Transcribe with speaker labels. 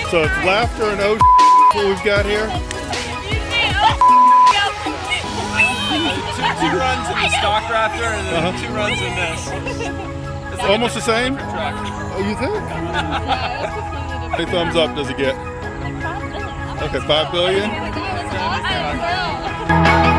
Speaker 1: So it's laughter and oh what we've got here.
Speaker 2: Two runs in the stock Raptor and then 2 runs in this. It's like
Speaker 1: almost the same?
Speaker 2: truck.
Speaker 1: Oh, you think? How many thumbs up does it get? Okay, 5 billion?
Speaker 3: I don't know.